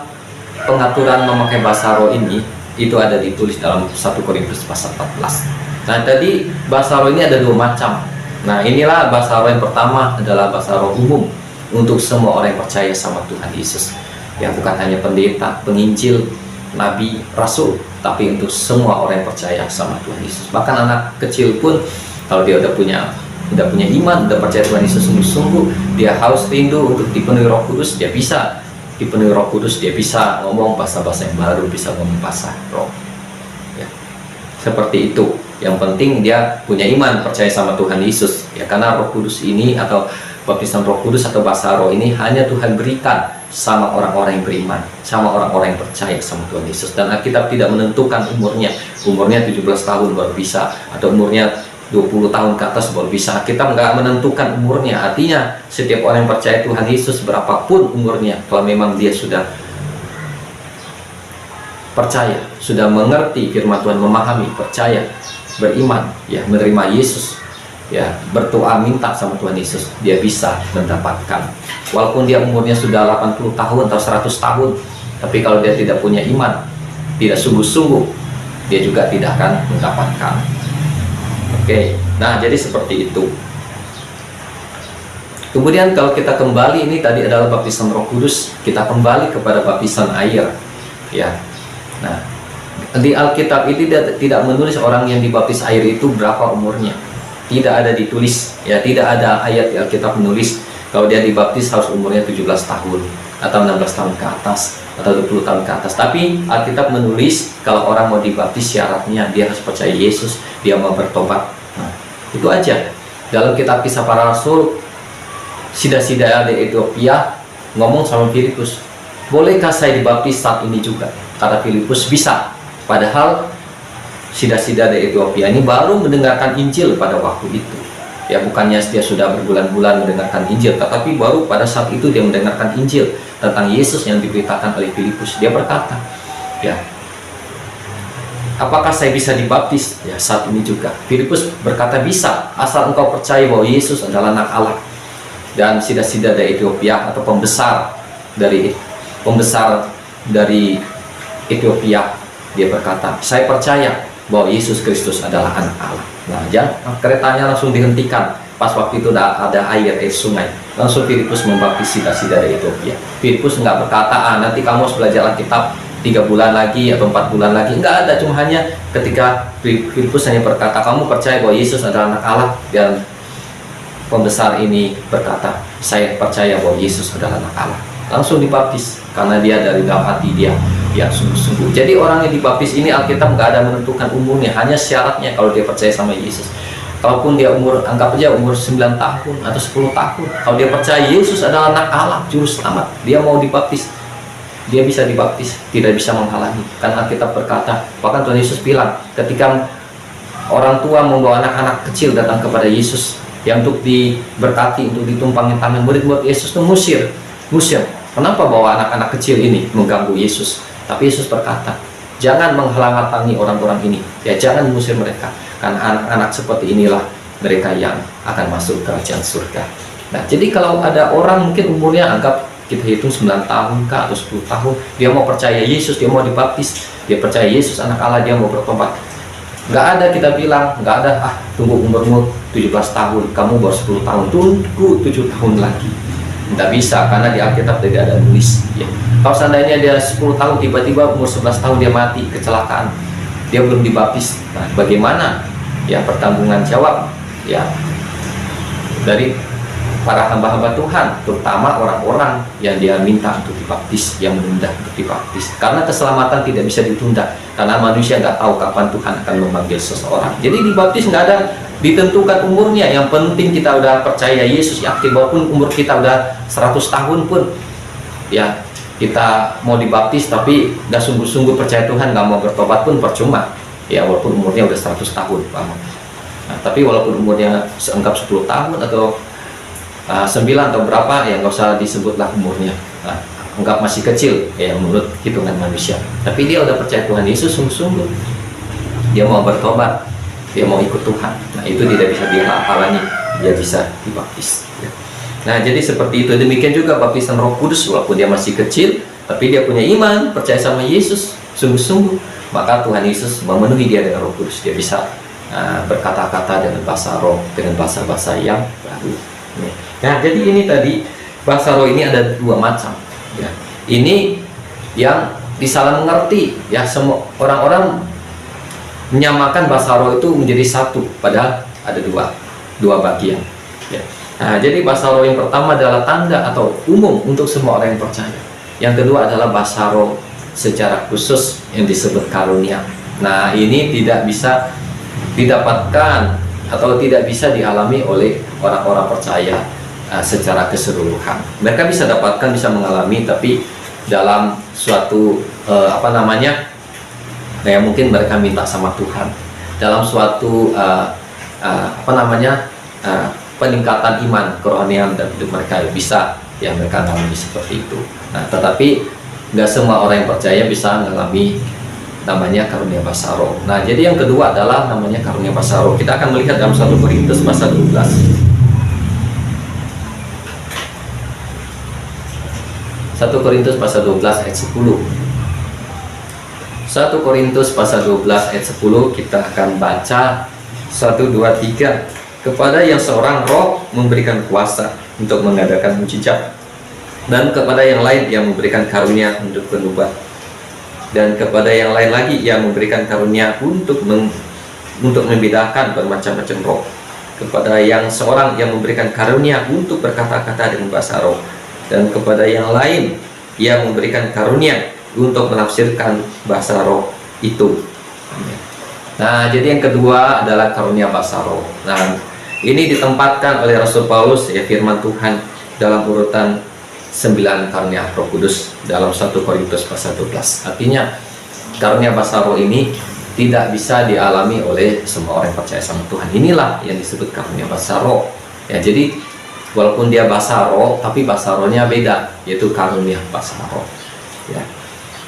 pengaturan memakai bahasa roh ini, itu ada ditulis dalam 1 Korintus pasal 14. Nah, tadi bahasa roh ini ada 2 macam. Nah, inilah bahasa roh yang pertama adalah bahasa roh umum untuk semua orang yang percaya sama Tuhan Yesus. Ya, bukan hanya pendeta, penginjil, nabi, rasul, tapi untuk semua orang yang percaya sama Tuhan Yesus. Bahkan anak kecil pun, kalau dia udah punya iman, udah percaya Tuhan Yesus sungguh-sungguh, dia haus rindu untuk dipenuhi Roh Kudus, dia bisa dipenuhi Roh Kudus, dia bisa ngomong bahasa-bahasa yang baru, bisa ngomong bahasa roh, ya. Seperti itu. Yang penting dia punya iman, percaya sama Tuhan Yesus, ya, karena Roh Kudus ini, atau baptisan Roh Kudus atau bahasa roh ini, hanya Tuhan berikan sama orang-orang yang beriman, sama orang-orang yang percaya sama Tuhan Yesus. Dan Alkitab tidak menentukan umurnya 17 tahun baru bisa, atau umurnya 20 tahun ke atas baru bisa. Kita nggak menentukan umurnya. Artinya setiap orang yang percaya Tuhan Yesus, berapapun umurnya, kalau memang dia sudah percaya, sudah mengerti firman Tuhan, memahami, percaya, beriman, ya, menerima Yesus, ya, berdoa minta sama Tuhan Yesus, dia bisa mendapatkan. Walaupun dia umurnya sudah 80 tahun atau 100 tahun, tapi kalau dia tidak punya iman, tidak sungguh-sungguh, dia juga tidak akan mendapatkan. Oke, nah, jadi seperti itu. Kemudian kalau kita kembali, ini tadi adalah baptisan Roh Kudus, kita kembali kepada baptisan air, ya. Nah, di Alkitab ini tidak menulis orang yang dibaptis air itu berapa umurnya. Tidak ada ditulis, ya, tidak ada ayat di Alkitab menulis kalau dia dibaptis harus umurnya 17 tahun atau 16 tahun ke atas atau 20 tahun ke atas. Tapi Alkitab menulis kalau orang mau dibaptis syaratnya dia harus percaya Yesus, dia mau bertobat. Nah, itu aja. Dalam kitab Kisah Para Rasul, Sida-sida di Ethiopia ngomong sama Filipus, bolehkah saya dibaptis saat ini juga? Kata Filipus, bisa. Padahal Sida-sida dari Ethiopia ini baru mendengarkan Injil pada waktu itu. Ya, bukannya dia sudah berbulan-bulan mendengarkan Injil, tetapi baru pada saat itu dia mendengarkan Injil tentang Yesus yang diberitakan oleh Filipus. Dia berkata, ya, apakah saya bisa dibaptis? Ya, saat ini juga Filipus berkata, bisa, asal engkau percaya bahwa Yesus adalah anak Allah. Dan sida-sida dari Ethiopia atau pembesar dari Ethiopia, dia berkata, saya percaya bahwa Yesus Kristus adalah anak Allah. Nah, keretanya langsung dihentikan. Pas waktu itu ada air sungai. Langsung Filipus membaptis sida-sida dari Ethiopia. Filipus nggak berkata, nanti kamu harus belajar Alkitab 3 bulan lagi atau 4 bulan lagi. Nggak ada, cuma hanya ketika Filipus hanya berkata, kamu percaya bahwa Yesus adalah anak Allah, dan pembesar ini berkata, saya percaya bahwa Yesus adalah anak Allah. Langsung dibaptis karena dia dari dalam hati dia yang sungguh-sungguh. Jadi orang yang dibaptis ini Alkitab nggak ada menentukan umurnya, hanya syaratnya kalau dia percaya sama Yesus. Kalaupun dia anggap aja umur 9 tahun atau 10 tahun, kalau dia percaya Yesus adalah anak Allah, juru selamat, dia mau dibaptis, dia bisa dibaptis, tidak bisa menghalangi. Karena Alkitab berkata, bahkan Tuhan Yesus bilang, ketika orang tua membawa anak-anak kecil datang kepada Yesus, yang untuk diberkati, untuk ditumpangi tangan, murid-murid Yesus itu musir. Kenapa bawa anak-anak kecil ini mengganggu Yesus? Tapi Yesus berkata, jangan menghalang-halangi orang-orang ini, ya jangan mengusir mereka, karena anak-anak seperti inilah mereka yang akan masuk kerajaan surga. Nah, jadi kalau ada orang mungkin umurnya anggap kita hitung 9 tahun kah atau 10 tahun, dia mau percaya Yesus, dia mau dibaptis, dia percaya Yesus anak Allah, dia mau bertobat. Nggak ada kita bilang, nggak ada, tunggu umurmu 17 tahun, kamu baru 10 tahun, tunggu 7 tahun lagi. Tidak bisa, karena di Alkitab tidak ada tulis, ya. Kalau seandainya dia 10 tahun, tiba-tiba umur 11 tahun dia mati kecelakaan, dia belum dibaptis. Nah, bagaimana ya pertanggungan jawab ya dari para hamba-hamba Tuhan, terutama orang-orang yang dia minta untuk dibaptis, yang menunda untuk dibaptis, karena keselamatan tidak bisa ditunda, karena manusia nggak tahu kapan Tuhan akan memanggil seseorang. Jadi dibaptis nggak ada ditentukan umurnya, yang penting kita udah percaya Yesus, yakin, walaupun umur kita udah 100 tahun pun ya kita mau dibaptis tapi nggak sungguh-sungguh percaya Tuhan, nggak mau bertobat pun percuma ya, walaupun umurnya udah 100 tahun. Nah, tapi walaupun umurnya seanggap 10 tahun atau 9 atau berapa, ya nggak usah disebutlah umurnya, anggap masih kecil ya menurut hitungan manusia, tapi dia udah percaya Tuhan Yesus sungguh-sungguh, dia mau bertobat, dia mau ikut Tuhan. Nah, itu tidak bisa dihalangi, dia bisa dibaptis ya. Nah, jadi seperti itu. Demikian juga baptisan Roh Kudus, walaupun dia masih kecil tapi dia punya iman, percaya sama Yesus sungguh-sungguh, maka Tuhan Yesus memenuhi dia dengan Roh Kudus, dia bisa berkata-kata dengan bahasa roh, dengan bahasa-bahasa yang baru. Nah, jadi ini tadi bahasa roh ini ada 2 macam ya. Ini yang disalah mengerti ya, semua orang-orang menyamakan bahasa roh itu menjadi satu, padahal ada dua bagian ya. Nah, jadi bahasa roh yang pertama adalah tanda atau umum untuk semua orang yang percaya. Yang kedua adalah bahasa roh secara khusus yang disebut karunia. Nah, ini tidak bisa didapatkan atau tidak bisa dialami oleh orang-orang percaya secara keseluruhan. Mereka bisa dapatkan, bisa mengalami, tapi dalam suatu kayak mungkin mereka minta sama Tuhan, dalam suatu peningkatan iman, kerohanian dan hidup mereka bisa ya mereka mengalami seperti itu. Nah, tetapi nggak semua orang yang percaya bisa mengalami namanya karunia bahasa roh. Nah, jadi yang kedua adalah namanya karunia bahasa roh. Kita akan melihat dalam 1 Korintus pasal 12. 1 Korintus pasal 12 ayat 10. 1 Korintus pasal 12 ayat 10, kita akan baca 1, 2, 3. Kepada yang seorang roh memberikan kuasa untuk mengadakan mujizat, dan kepada yang lain yang memberikan karunia untuk penubuhan, dan kepada yang lain lagi yang memberikan karunia untuk membedakan bermacam-macam roh. Kepada yang seorang yang memberikan karunia untuk berkata-kata dengan bahasa roh, dan kepada yang lain yang memberikan karunia untuk menafsirkan bahasa roh itu. Nah, jadi yang kedua adalah karunia bahasa roh. Nah, ini ditempatkan oleh Rasul Paulus ya, firman Tuhan dalam urutan 9 karunia Roh Kudus dalam 1 Korintus pasal 12. Artinya karunia bahasa roh ini tidak bisa dialami oleh semua orang yang percaya sama Tuhan. Inilah yang disebut karunia basaro. Ya, jadi walaupun dia basaro, tapi basaronya beda, yaitu karunia basaro. Ya.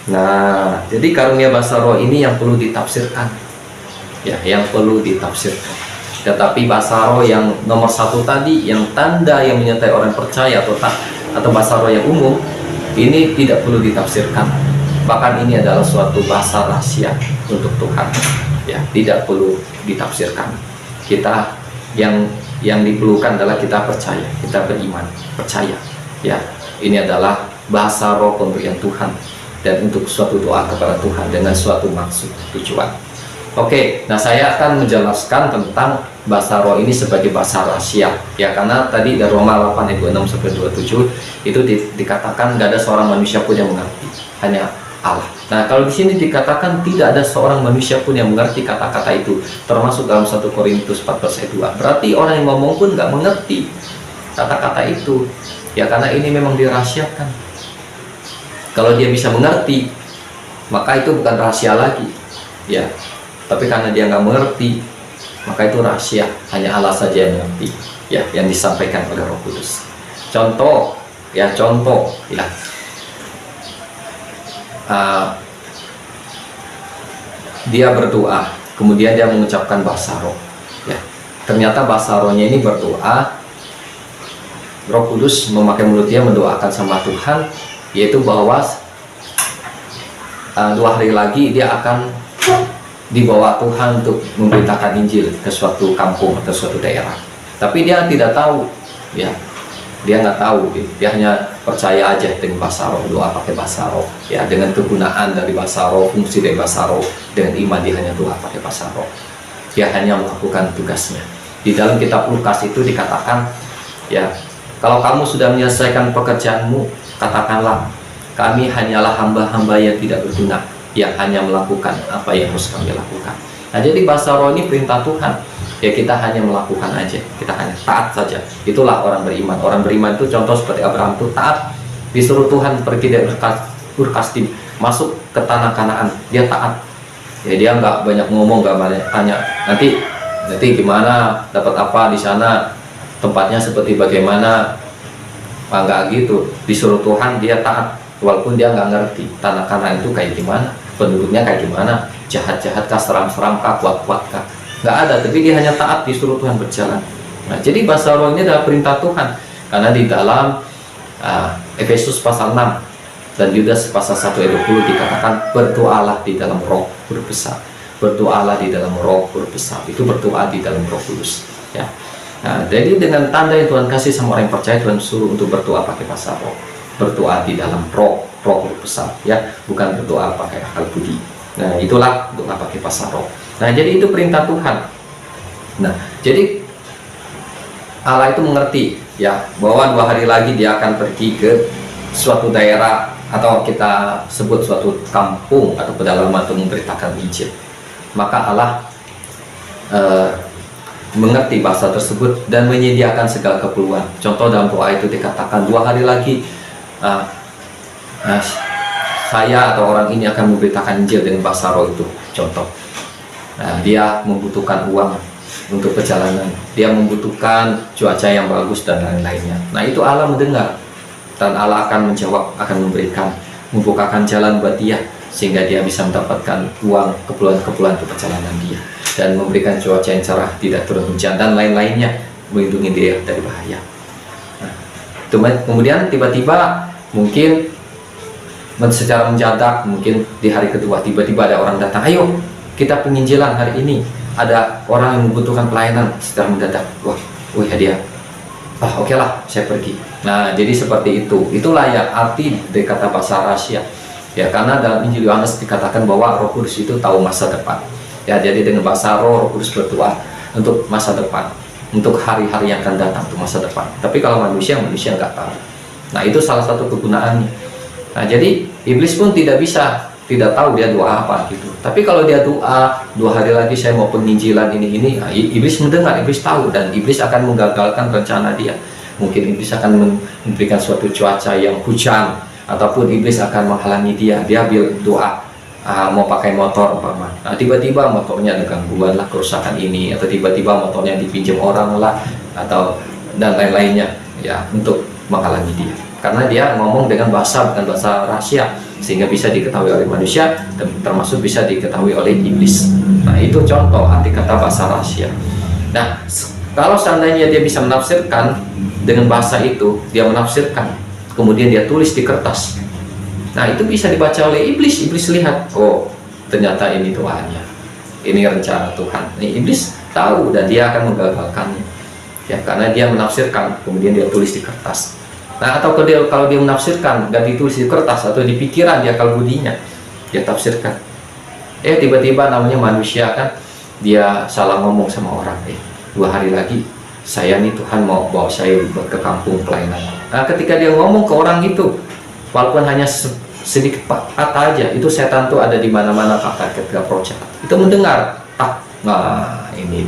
Nah, jadi karunia basaro ini yang perlu ditafsirkan. Ya, yang perlu ditafsirkan. Tetapi basaro yang nomor satu tadi, yang tanda yang menyertai orang percaya atau basaro yang umum, ini tidak perlu ditafsirkan. Bahkan ini adalah suatu bahasa rahasia untuk Tuhan. Ya, tidak perlu ditafsirkan. Kita yang diperlukan adalah kita percaya, kita beriman, percaya. Ya, ini adalah bahasa roh pemberian Tuhan dan untuk suatu doa kepada Tuhan dengan suatu maksud tujuan. Oke, nah saya akan menjelaskan tentang bahasa roh ini sebagai bahasa rahasia. Ya, karena tadi dari Roma 8 ayat 26 sampai 27 itu dikatakan tidak ada seorang manusia pun yang mengerti, hanya Allah. Nah, kalau di sini dikatakan tidak ada seorang manusia pun yang mengerti kata-kata itu, termasuk dalam 1 Korintus 14 ayat 2. Berarti orang yang ngomong pun nggak mengerti kata-kata itu. Ya, karena ini memang dirahasiakan. Kalau dia bisa mengerti, maka itu bukan rahasia lagi. Ya, tapi karena dia nggak mengerti, maka itu rahasia. Hanya Allah saja yang mengerti. Ya, yang disampaikan oleh Roh Kudus. Contoh, ya. Dia berdoa, kemudian dia mengucapkan bahasa roh. Ya, ternyata bahasa rohnya ini berdoa. Roh Kudus memakai mulut dia mendoakan sama Tuhan, yaitu bahwa 2 hari lagi dia akan dibawa Tuhan untuk memberitakan Injil ke suatu kampung atau suatu daerah. Tapi dia tidak tahu, ya. Dia nggak tahu, dia hanya percaya aja dengan bahasa roh, doa pakai bahasa roh, ya, dengan kegunaan dari bahasa roh, fungsi dari bahasa roh, dengan iman dia hanya doa pakai bahasa roh. Dia hanya melakukan tugasnya. Di dalam kitab Lukas itu dikatakan, ya, kalau kamu sudah menyelesaikan pekerjaanmu, katakanlah, kami hanyalah hamba-hamba yang tidak berguna, yang hanya melakukan apa yang harus kami lakukan. Nah, jadi bahasa roh ini perintah Tuhan. Ya, kita hanya melakukan aja, kita hanya taat saja. Itulah orang beriman. Orang beriman itu contoh seperti Abraham itu taat, disuruh Tuhan pergi dari Ur-Kasdim masuk ke tanah Kanaan, dia taat. Ya, dia nggak banyak ngomong, nggak banyak tanya. Nanti gimana, dapat apa di sana, tempatnya seperti bagaimana, nggak gitu. Disuruh Tuhan dia taat, walaupun dia nggak ngerti tanah Kanaan itu kayak gimana, penduduknya kayak gimana, jahat-jahat kah, seram-seram kah, kuat-kuat kah. Nggak ada, tapi dia hanya taat, disuruh Tuhan berjalan. Nah, jadi bahasa roh ini adalah perintah Tuhan. Karena di dalam Efesus pasal 6 dan Yudas pasal 1 ayat 20 dikatakan berdoalah di dalam roh berbesar. Berdoalah di dalam roh berbesar. Itu berdoa di dalam Roh Kudus. Ya. Nah, jadi dengan tanda yang Tuhan kasih sama orang yang percaya, Tuhan suruh untuk berdoa pakai bahasa roh. Berdoa di dalam roh berbesar. Ya, bukan berdoa pakai akal budi. Nah, itulah doa pakai bahasa roh. Nah, jadi itu perintah Tuhan. Nah, jadi Allah itu mengerti, ya, bahwa 2 hari lagi dia akan pergi ke suatu daerah atau kita sebut suatu kampung atau pedalaman untuk memberitakan Injil. Maka Allah mengerti bahasa tersebut dan menyediakan segala keperluan. Contoh dalam doa itu dikatakan 2 hari lagi saya atau orang ini akan memberitakan Injil dengan bahasa roh itu. Contoh. Nah, dia membutuhkan uang untuk perjalanan, dia membutuhkan cuaca yang bagus dan lain-lainnya. Nah, itu Allah mendengar dan Allah akan menjawab, akan memberikan, membukakan jalan buat dia sehingga dia bisa mendapatkan uang, keperluan-keperluan untuk perjalanan dia, dan memberikan cuaca yang cerah, tidak turun hujan dan lain-lainnya, melindungi dia dari bahaya. Nah, kemudian tiba-tiba mungkin secara mendadak, mungkin di hari kedua tiba-tiba ada orang datang, ayo kita penginjilan hari ini, ada orang yang membutuhkan pelayanan. Secara mendadak, wah hadiah, oke lah, saya pergi. Nah, jadi seperti itu. Itulah ya arti dari kata bahasa rahasia. Ya, karena dalam Injil Yohanes dikatakan bahwa Roh Kudus itu tahu masa depan. Ya, jadi dengan bahasa Roh Kudus berdoa untuk masa depan, untuk hari-hari yang akan datang, untuk masa depan. Tapi kalau manusia nggak tahu. Nah, itu salah satu kegunaannya. Nah, jadi iblis pun tidak tahu dia doa apa gitu. Tapi kalau dia doa 2 hari lagi saya mau penginjilan ini, nah, iblis mendengar, iblis tahu, dan iblis akan menggagalkan rencana dia. Mungkin iblis akan memberikan suatu cuaca yang hujan, ataupun iblis akan menghalangi dia. Dia doa mau pakai motor umpama. Nah, tiba-tiba motornya ada gangguan lah, kerusakan ini, atau tiba-tiba motornya dipinjam orang lah, atau dan lain-lainnya, ya, untuk menghalangi dia. Karena dia ngomong dengan bahasa bukan bahasa rahasia, sehingga bisa diketahui oleh manusia, termasuk bisa diketahui oleh iblis. Nah, itu contoh arti kata bahasa rahasia. Nah, kalau seandainya dia bisa menafsirkan dengan bahasa itu, dia menafsirkan, kemudian dia tulis di kertas. Nah, itu bisa dibaca oleh iblis. Iblis lihat, oh, ternyata ini Tuhannya, ini rencana Tuhan. Ini iblis tahu dan dia akan menggagalkannya, ya, karena dia menafsirkan kemudian dia tulis di kertas. Nah, atau kalau dia menafsirkan dan ditulis di kertas atau di pikiran dia, akal budinya dia tafsirkan, tiba-tiba namanya manusia kan, dia salah ngomong sama orang, 2 hari lagi saya nih Tuhan mau bawa saya ke kampung pelayanan. Nah, ketika dia ngomong ke orang itu, walaupun hanya sedikit kata aja, itu setan tuh ada di mana-mana, kata ketika project itu mendengar, nah ini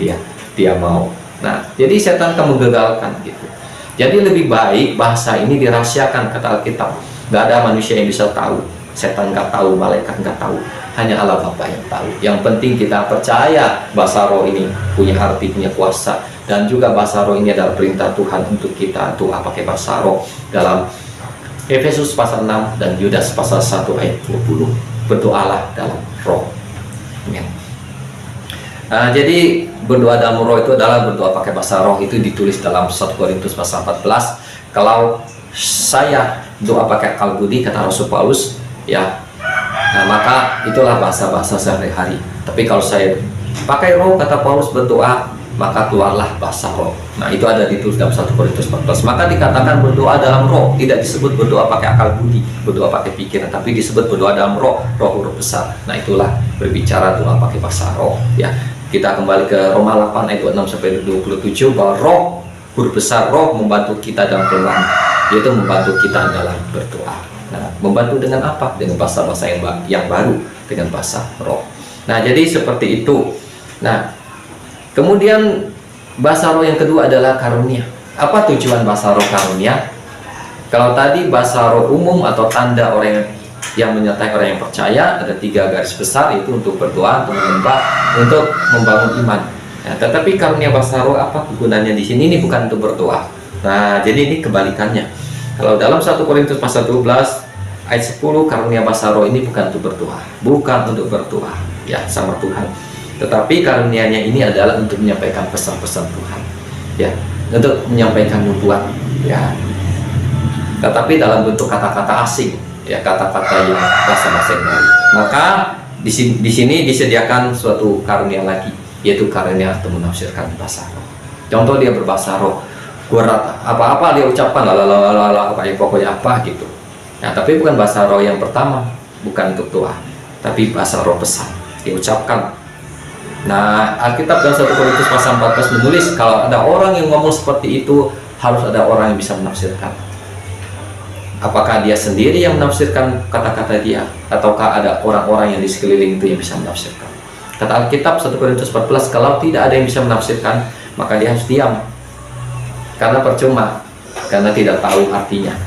dia mau. Nah, jadi setan akan menggagalkan gitu. Jadi lebih baik bahasa ini dirahasiakan, kata Alkitab. Gak ada manusia yang bisa tahu, setan gak tahu, malaikat gak tahu, hanya Allah Bapa yang tahu. Yang penting kita percaya bahasa roh ini punya arti, punya kuasa, dan juga bahasa roh ini adalah perintah Tuhan untuk kita doa pakai bahasa roh dalam Efesus pasal 6 dan Yudas pasal 1 ayat 20. Berdoalah dalam roh. Amin. Nah, jadi berdoa dalam roh itu adalah berdoa pakai bahasa roh, itu ditulis dalam 1 Korintus pasal 14. Kalau saya doa pakai akal budi, kata Rasul Paulus, ya, nah, maka itulah bahasa-bahasa sehari-hari. Tapi kalau saya pakai roh, kata Paulus, berdoa, maka keluarlah bahasa roh. Nah, itu ada ditulis dalam 1 Korintus 14. Maka dikatakan berdoa dalam roh, tidak disebut berdoa pakai akal budi, berdoa pakai pikiran, tapi disebut berdoa dalam roh, roh huruf besar. Nah, itulah berbicara doa pakai bahasa roh, ya. Kita kembali ke Roma 8 ayat 26 sampai 27, bahwa roh huruf besar, roh membantu kita dalam firman, yaitu membantu kita dalam berdoa. Nah, membantu dengan apa? Dengan bahasa-bahasa yang baru, dengan bahasa roh. Nah, jadi seperti itu. Nah, kemudian bahasa roh yang kedua adalah karunia. Apa tujuan bahasa roh karunia? Kalau tadi bahasa roh umum atau tanda orang yang menyertai orang yang percaya, ada 3 garis besar, itu untuk berdoa, untuk menyembah, untuk membangun iman. Nah, tetapi karunia bahasa roh apa kegunaannya di sini? Ini bukan untuk berdoa. Nah, jadi ini kebalikannya. Kalau dalam 1 Korintus pasal 12 ayat 10, karunia bahasa roh ini bukan untuk berdoa, bukan untuk berdoa, ya, sama Tuhan. Tetapi karunia-Nya ini adalah untuk menyampaikan pesan-pesan Tuhan, ya, untuk menyampaikan nubuat, ya. Tetapi dalam bentuk kata-kata asing, ya, kata-kata yang bahasa-bahasa yang baru. Maka di sini disediakan suatu karunia lagi, yaitu karunia untuk menafsirkan bahasa roh. Contoh, dia berbahasa roh, apa-apa dia ucapkan, pokoknya apa gitu. Nah, tapi bukan bahasa roh yang pertama, bukan untuk doa, tapi bahasa roh pesan dia ucapkan. Nah, Alkitab dalam 1 Korintus pasal 14 menulis, kalau ada orang yang ngomong seperti itu, harus ada orang yang bisa menafsirkan. Apakah dia sendiri yang menafsirkan kata-kata dia, ataukah ada orang-orang yang di sekeliling itu yang bisa menafsirkan? Kata Alkitab 1 Korintus 14, kalau tidak ada yang bisa menafsirkan, maka dia harus diam. Karena percuma, karena tidak tahu artinya.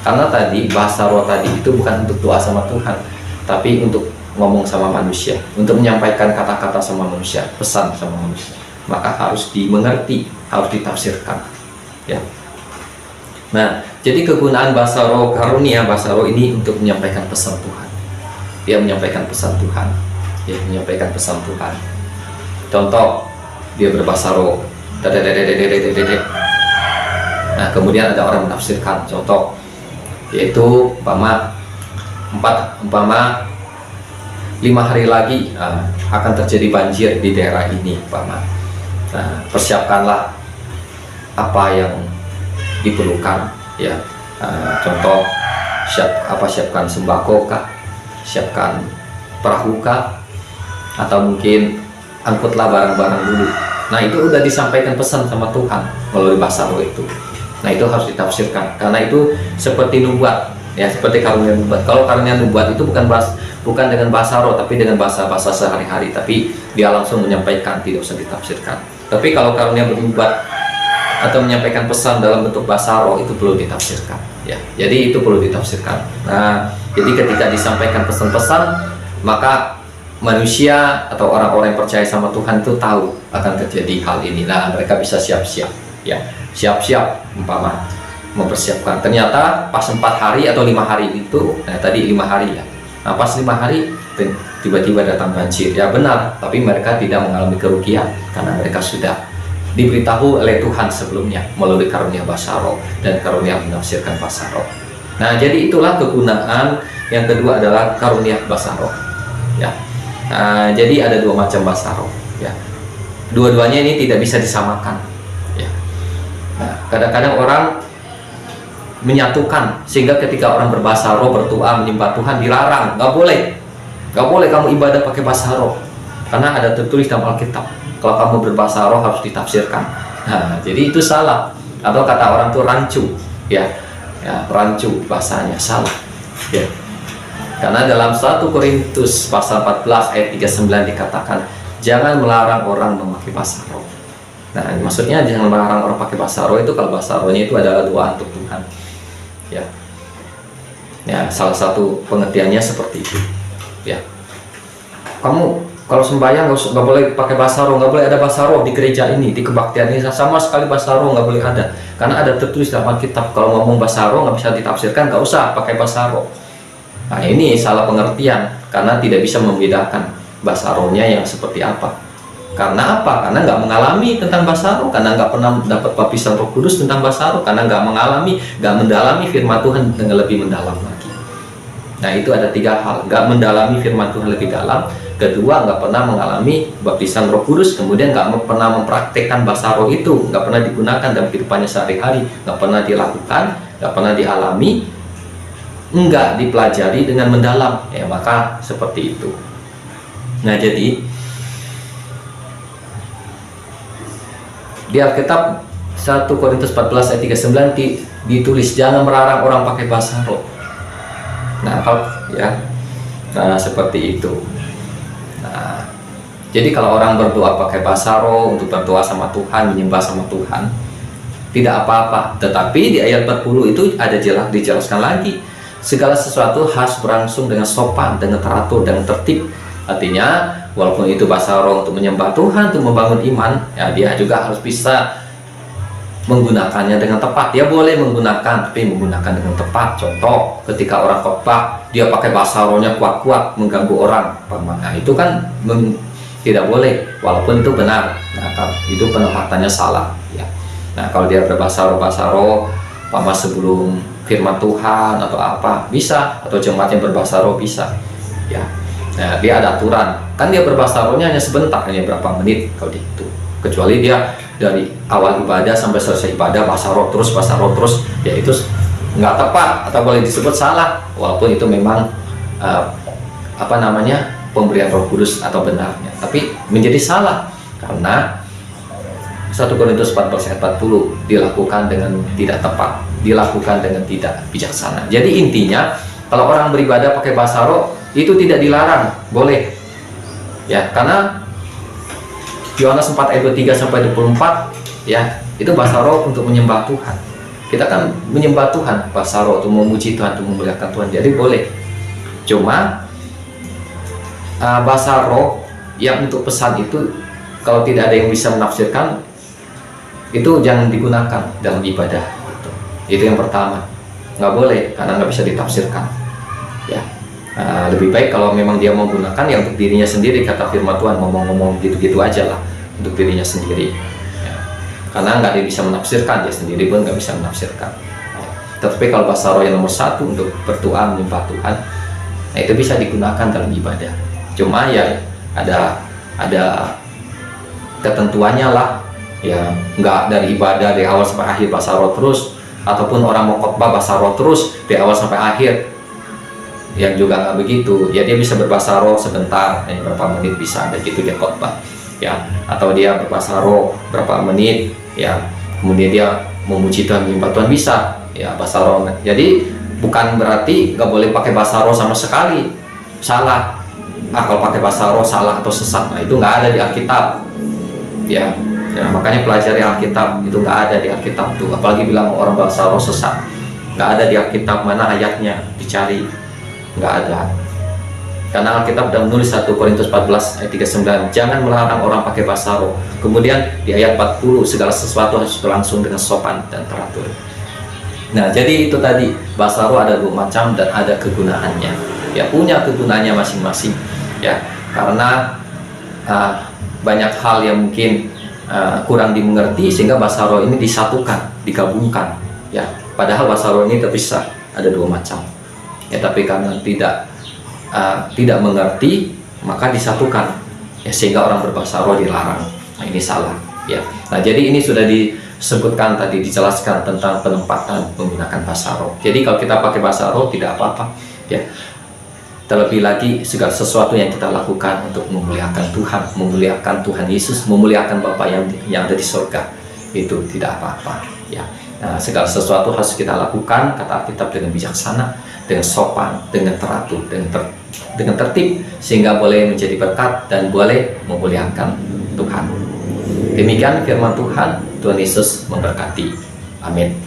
Karena tadi bahasa roh tadi itu bukan untuk doa sama Tuhan, tapi untuk ngomong sama manusia, untuk menyampaikan kata-kata sama manusia, pesan sama manusia. Maka harus dimengerti, harus ditafsirkan, ya. Nah, jadi kegunaan bahasa roh karunia, bahasa roh ini untuk menyampaikan pesan Tuhan. Dia menyampaikan pesan Tuhan, dia menyampaikan pesan Tuhan. Contoh, dia berbahasa roh, nah, kemudian ada orang menafsirkan. Contoh, yaitu umpama 5 hari lagi akan terjadi banjir di daerah ini, umpama. Nah, persiapkanlah apa yang diperlukan, ya. Contoh, siapkan sembako kah, siapkan perahu kah, atau mungkin angkutlah barang-barang dulu. Nah, itu udah disampaikan pesan sama Tuhan melalui bahasa roh itu. Nah, itu harus ditafsirkan, karena itu seperti nubuat, ya, seperti karunia nubuat. Kalau karunia nubuat itu bukan dengan bahasa roh, tapi dengan bahasa-bahasa sehari-hari, tapi dia langsung menyampaikan, tidak usah ditafsirkan. Tapi kalau karunia bernubuat atau menyampaikan pesan dalam bentuk bahasa roh, itu perlu ditafsirkan, ya. Jadi itu perlu ditafsirkan. Nah, jadi ketika disampaikan pesan-pesan, maka manusia atau orang-orang yang percaya sama Tuhan itu tahu akan terjadi hal ini. Nah, mereka bisa siap-siap, ya, siap-siap umpama mempersiapkan. Ternyata pas 4 hari atau 5 hari itu, tadi 5 hari ya. Nah, pas 5 hari tiba-tiba datang banjir. Ya benar, tapi mereka tidak mengalami kerugian karena mereka sudah diberitahu oleh Tuhan sebelumnya melalui karunia Basaro dan karunia menafsirkan Basaro. Nah, jadi itulah kegunaan yang kedua adalah karunia Basaro. Ya. Nah, jadi ada 2 macam Basaro. Ya. Dua-duanya ini tidak bisa disamakan. Ya. Nah, kadang-kadang orang menyatukan sehingga ketika orang berbasaro, berdoa, menyembah Tuhan dilarang, nggak boleh kamu ibadah pakai basaro karena ada tertulis dalam Alkitab kalau kamu berbasaro harus ditafsirkan. Nah, jadi itu salah, atau kata orang tuh rancu, ya, rancu bahasanya salah, ya. Karena dalam 1 Korintus pasal 14 ayat 39 dikatakan jangan melarang orang memakai basaro. Nah, maksudnya jangan melarang orang pakai basaro itu kalau basaronya itu adalah doa untuk Tuhan. Ya, salah satu pengertiannya seperti itu. Ya, kamu kalau sembahyang nggak boleh pakai basaro, nggak boleh ada basaro di gereja ini, di kebaktian ini sama sekali basaro nggak boleh ada, karena ada tertulis dalam Alkitab kalau ngomong basaro nggak bisa ditafsirkan, nggak usah pakai basaro. Nah, ini salah pengertian karena tidak bisa membedakan basaronya yang seperti apa. Karena apa? Karena nggak mengalami tentang basaro, karena nggak pernah dapat baptisan Roh Kudus tentang basaro, karena nggak mendalami firman Tuhan dengan lebih mendalam lagi. Nah, itu ada 3 hal: nggak mendalami firman Tuhan lebih dalam, kedua nggak pernah mengalami baptisan Roh Kudus, kemudian nggak pernah mempraktekkan basaro itu, nggak pernah digunakan dalam kehidupannya sehari-hari, nggak pernah dilakukan, nggak pernah dialami, nggak dipelajari dengan mendalam, ya maka seperti itu. Nah, jadi di Alkitab 1 Korintus 14 ayat 39 ditulis jangan melarang orang pakai basaro. Nah, seperti itu. Nah, jadi kalau orang berdoa pakai basaro untuk berdoa sama Tuhan, menyembah sama Tuhan, tidak apa-apa. Tetapi di ayat 40 itu ada dijelaskan lagi, segala sesuatu harus berlangsung dengan sopan, dengan teratur, dengan tertib. Artinya, walaupun itu basaro untuk menyembah Tuhan, untuk membangun iman, ya dia juga harus bisa menggunakannya dengan tepat. Dia boleh menggunakan, tapi menggunakan dengan tepat. Contoh, ketika orang khotbah, dia pakai basaronya kuat-kuat, mengganggu orang. Nah, itu kan tidak boleh, walaupun itu benar. Nah, itu penempatannya salah. Ya. Nah, kalau dia berbasaro, sebelum firman Tuhan atau apa, bisa. Atau jemaat yang berbasaro bisa. Ya. Nah, dia ada aturan. Kan dia berbasaronya hanya sebentar, hanya berapa menit kalau gitu. Kecuali dia dari awal ibadah sampai selesai ibadah basaro terus, ya itu nggak tepat atau boleh disebut salah, walaupun itu memang pemberian Roh Kudus atau benarnya, tapi menjadi salah karena 1 Korintus 14 ayat 40 dilakukan dengan tidak tepat, dilakukan dengan tidak bijaksana. Jadi intinya kalau orang beribadah pakai basaro itu tidak dilarang, boleh ya, karena Yohanes 4 ayat 23 sampai 24 ya, itu basaro untuk menyembah Tuhan. Kita kan menyembah Tuhan, basaro untuk memuji Tuhan, untuk memuliakan Tuhan, jadi boleh. Cuma basaro yang untuk pesan itu kalau tidak ada yang bisa menafsirkan, itu jangan digunakan dalam ibadah. Itu yang pertama, nggak boleh karena nggak bisa ditafsirkan ya. Lebih baik kalau memang dia mau gunakan yang untuk dirinya sendiri, kata firman Tuhan, ngomong-ngomong gitu-gitu aja lah untuk dirinya sendiri ya. Karena nggak dia bisa menafsirkan, dia sendiri pun nggak bisa menafsirkan ya. Tapi kalau basaro yang nomor 1 untuk berdoa menyembah Tuhan, nah itu bisa digunakan dalam ibadah. Cuma ya ada ketentuannya lah ya, nggak dari ibadah dari awal sampai akhir basaro terus, ataupun orang mau khotbah basaro terus dari awal sampai akhir, yang juga nggak begitu ya. Dia bisa berbasaro sebentar, berapa menit bisa, ada gitu dia khotbah ya, atau dia berbasaro berapa menit ya, kemudian dia memuji Tuhan, menyembah Tuhan, bisa ya basaro. Jadi bukan berarti nggak boleh pakai basaro sama sekali, salah. Kalau pakai basaro salah atau sesat, nah itu nggak ada di Alkitab ya. Makanya pelajari Alkitab, itu nggak ada di Alkitab tuh, apalagi bilang orang basaro sesat, nggak ada di Alkitab. Mana ayatnya, dicari, nggak ada Karena Alkitab sudah menulis 1 Korintus 14 ayat 39, jangan melarang orang pakai bahasa roh. Kemudian di ayat 40, segala sesuatu harus berlangsung dengan sopan dan teratur. Nah, jadi itu tadi, bahasa roh ada 2 macam dan ada kegunaannya. Ya, punya kegunaannya masing-masing. Ya, karena banyak hal yang mungkin kurang dimengerti sehingga bahasa roh ini disatukan, digabungkan. Ya, padahal bahasa roh ini terpisah, ada 2 macam. Ya, tapi karena tidak mengerti maka disatukan, ya, sehingga orang berbahasa roh dilarang. Nah, ini salah, ya. Nah, jadi ini sudah disebutkan tadi, dijelaskan tentang penempatan menggunakan bahasa roh. Jadi kalau kita pakai bahasa roh tidak apa-apa, ya. Terlebih lagi segala sesuatu yang kita lakukan untuk memuliakan Tuhan, memuliakan Tuhan Yesus, memuliakan Bapa yang ada di surga, itu tidak apa-apa, ya. Nah, segala sesuatu harus kita lakukan, kata Alkitab, dengan bijaksana, dengan sopan, dengan teratur, dengan tertib, sehingga boleh menjadi berkat dan boleh memuliakan Tuhan. Demikian firman Tuhan. Tuhan Yesus memberkati. Amin.